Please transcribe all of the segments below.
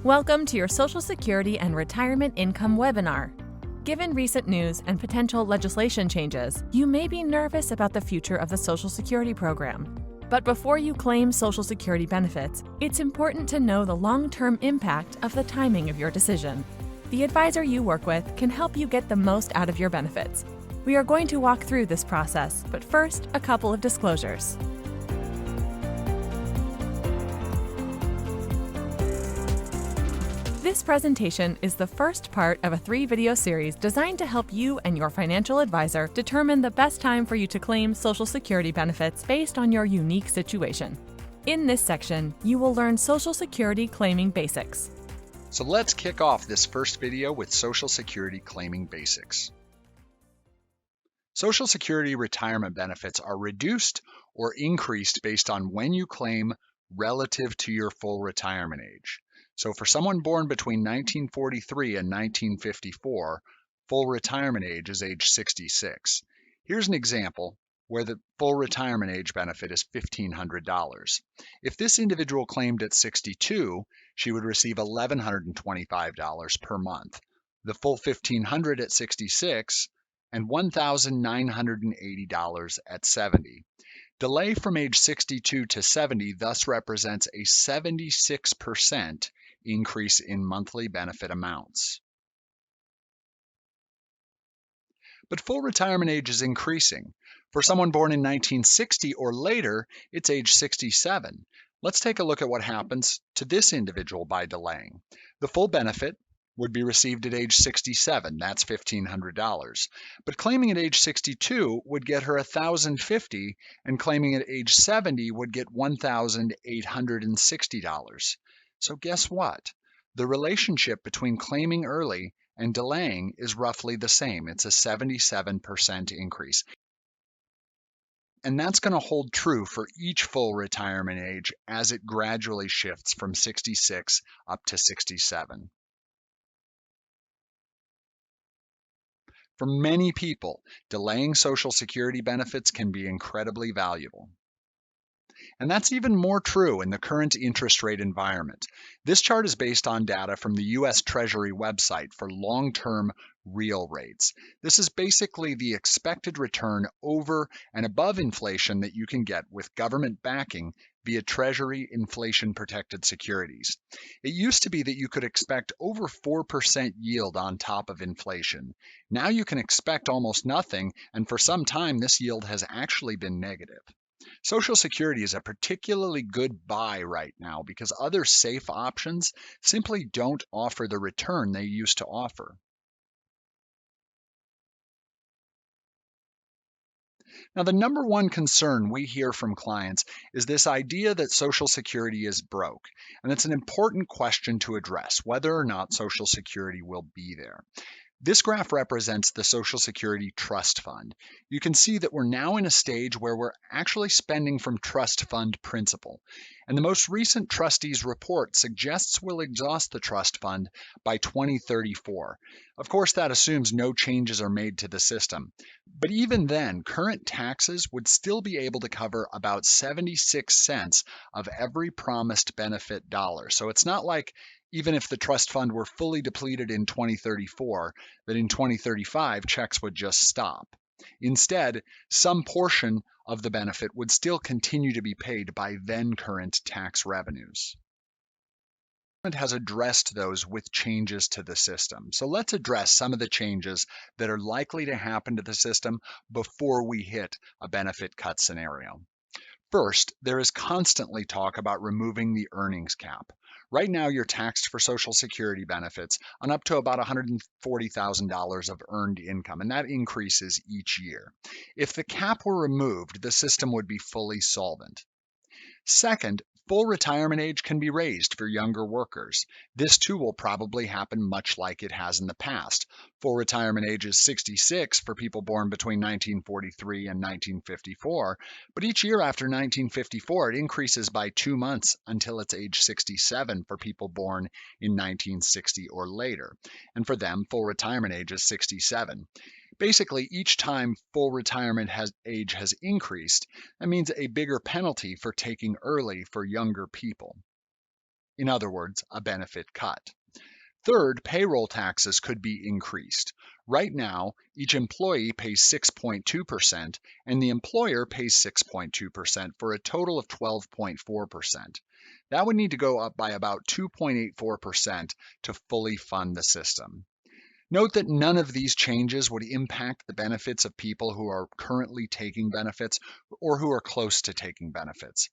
Welcome to your Social Security and Retirement Income webinar. Given recent news and potential legislation changes, you may be nervous about the future of the Social Security program. But before you claim Social Security benefits, it's important to know the long-term impact of the timing of your decision. The advisor you work with can help you get the most out of your benefits. We are going to walk through this process, but first, a couple of disclosures. This presentation is the first part of a 3-video series designed to help you and your financial advisor determine the best time for you to claim Social Security benefits based on your unique situation. In this section, you will learn Social Security claiming basics. So let's kick off this first video with Social Security claiming basics. Social Security retirement benefits are reduced or increased based on when you claim relative to your full retirement age. So for someone born between 1943 and 1954, full retirement age is age 66. Here's an example where the full retirement age benefit is $1,500. If this individual claimed at 62, she would receive $1,125 per month, the full $1,500 at 66, and $1,980 at 70. Delay from age 62 to 70 thus represents a 76% increase in monthly benefit amounts. But full retirement age is increasing. For someone born in 1960 or later, it's age 67. Let's take a look at what happens to this individual by delaying. The full benefit would be received at age 67, that's $1,500. But claiming at age 62 would get her $1,050, and claiming at age 70 would get $1,860. So guess what? The relationship between claiming early and delaying is roughly the same. It's a 77% increase. And that's going to hold true for each full retirement age as it gradually shifts from 66 up to 67. For many people, delaying Social Security benefits can be incredibly valuable. And that's even more true in the current interest rate environment. This chart is based on data from the U.S. Treasury website for long-term real rates. This is basically the expected return over and above inflation that you can get with government backing via Treasury inflation-protected securities. It used to be that you could expect over 4% yield on top of inflation. Now you can expect almost nothing, and for some time this yield has actually been negative. Social Security is a particularly good buy right now because other safe options simply don't offer the return they used to offer. Now, the number one concern we hear from clients is this idea that Social Security is broke, and it's an important question to address, whether or not Social Security will be there. This graph represents the Social Security Trust Fund. You can see that we're now in a stage where we're actually spending from trust fund principal. And the most recent trustees report suggests we'll exhaust the trust fund by 2034. Of course, that assumes no changes are made to the system. But even then, current taxes would still be able to cover about 76 cents of every promised benefit dollar. So it's not like even if the trust fund were fully depleted in 2034, that in 2035 checks would just stop. Instead, some portion of the benefit would still continue to be paid by then current tax revenues. The government has addressed those with changes to the system. So let's address some of the changes that are likely to happen to the system before we hit a benefit cut scenario. First, there is constantly talk about removing the earnings cap. Right now, you're taxed for Social Security benefits on up to about $140,000 of earned income, and that increases each year. If the cap were removed, the system would be fully solvent. Second, full retirement age can be raised for younger workers. This too will probably happen much like it has in the past. Full retirement age is 66 for people born between 1943 and 1954, but each year after 1954 it increases by 2 months until it's age 67 for people born in 1960 or later. And for them, full retirement age is 67. Basically, each time full retirement age has increased, that means a bigger penalty for taking early for younger people. In other words, a benefit cut. Third, payroll taxes could be increased. Right now, each employee pays 6.2% and the employer pays 6.2% for a total of 12.4%. That would need to go up by about 2.84% to fully fund the system. Note that none of these changes would impact the benefits of people who are currently taking benefits or who are close to taking benefits.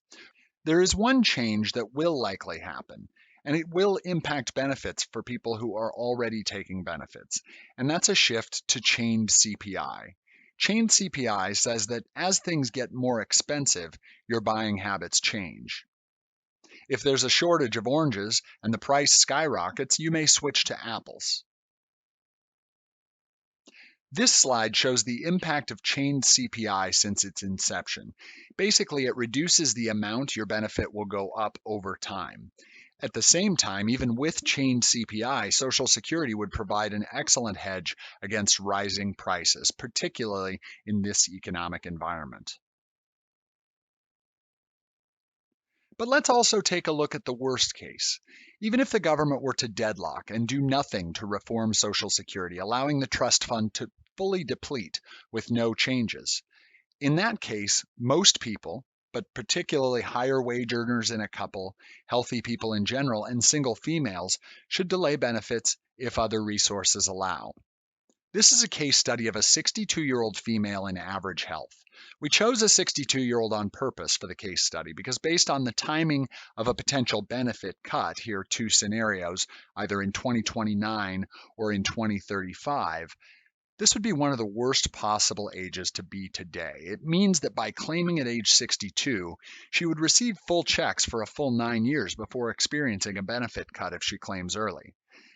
There is one change that will likely happen, and it will impact benefits for people who are already taking benefits, and that's a shift to chained CPI. Chained CPI says that as things get more expensive, your buying habits change. If there's a shortage of oranges and the price skyrockets, you may switch to apples. This slide shows the impact of chained CPI since its inception. Basically, it reduces the amount your benefit will go up over time. At the same time, even with chained CPI, Social Security would provide an excellent hedge against rising prices, particularly in this economic environment. But let's also take a look at the worst case. Even if the government were to deadlock and do nothing to reform Social Security, allowing the trust fund to fully deplete with no changes. In that case, most people, but particularly higher wage earners in a couple, healthy people in general, and single females, should delay benefits if other resources allow. This is a case study of a 62-year-old female in average health. We chose a 62-year-old on purpose for the case study because based on the timing of a potential benefit cut, here are two scenarios, either in 2029 or in 2035, this would be one of the worst possible ages to be today. It means that by claiming at age 62, she would receive full checks for a full 9 years before experiencing a benefit cut if she claims early,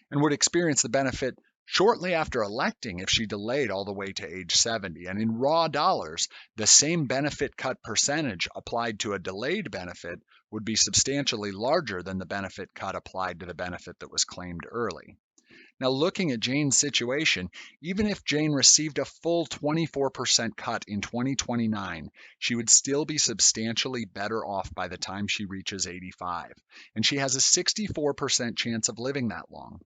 and would experience the benefit shortly after electing if she delayed all the way to age 70. And in raw dollars, the same benefit cut percentage applied to a delayed benefit would be substantially larger than the benefit cut applied to the benefit that was claimed early. Now, looking at Jane's situation, even if Jane received a full 24% cut in 2029, she would still be substantially better off by the time she reaches 85, and she has a 64% chance of living that long.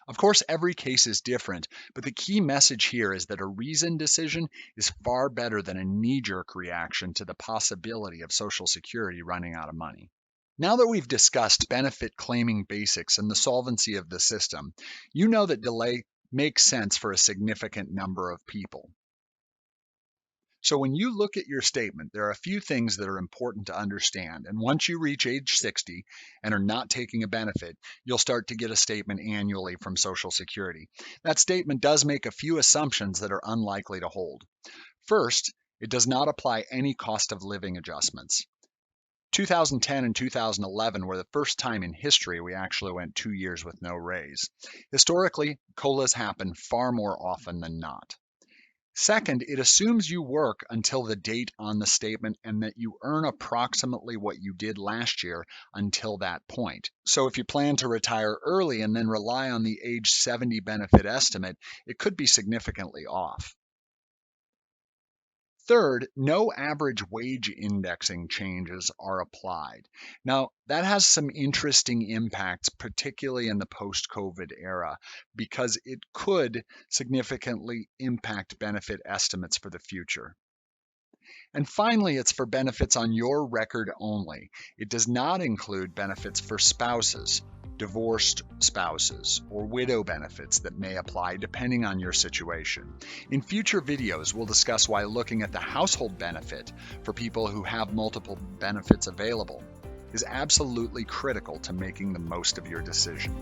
Of course, every case is different, but the key message here is that a reasoned decision is far better than a knee-jerk reaction to the possibility of Social Security running out of money. Now that we've discussed benefit claiming basics and the solvency of the system, you know that delay makes sense for a significant number of people. So when you look at your statement, there are a few things that are important to understand. And once you reach age 60 and are not taking a benefit, you'll start to get a statement annually from Social Security. That statement does make a few assumptions that are unlikely to hold. First, it does not apply any cost of living adjustments. 2010 and 2011 were the first time in history we actually went 2 years with no raise. Historically, COLAs happen far more often than not. Second, it assumes you work until the date on the statement and that you earn approximately what you did last year until that point. So if you plan to retire early and then rely on the age 70 benefit estimate, it could be significantly off. Third, no average wage indexing changes are applied. Now, that has some interesting impacts, particularly in the post-COVID era, because it could significantly impact benefit estimates for the future. And finally, it's for benefits on your record only. It does not include benefits for spouses, divorced spouses, or widow benefits that may apply depending on your situation. In future videos, we'll discuss why looking at the household benefit for people who have multiple benefits available is absolutely critical to making the most of your decision.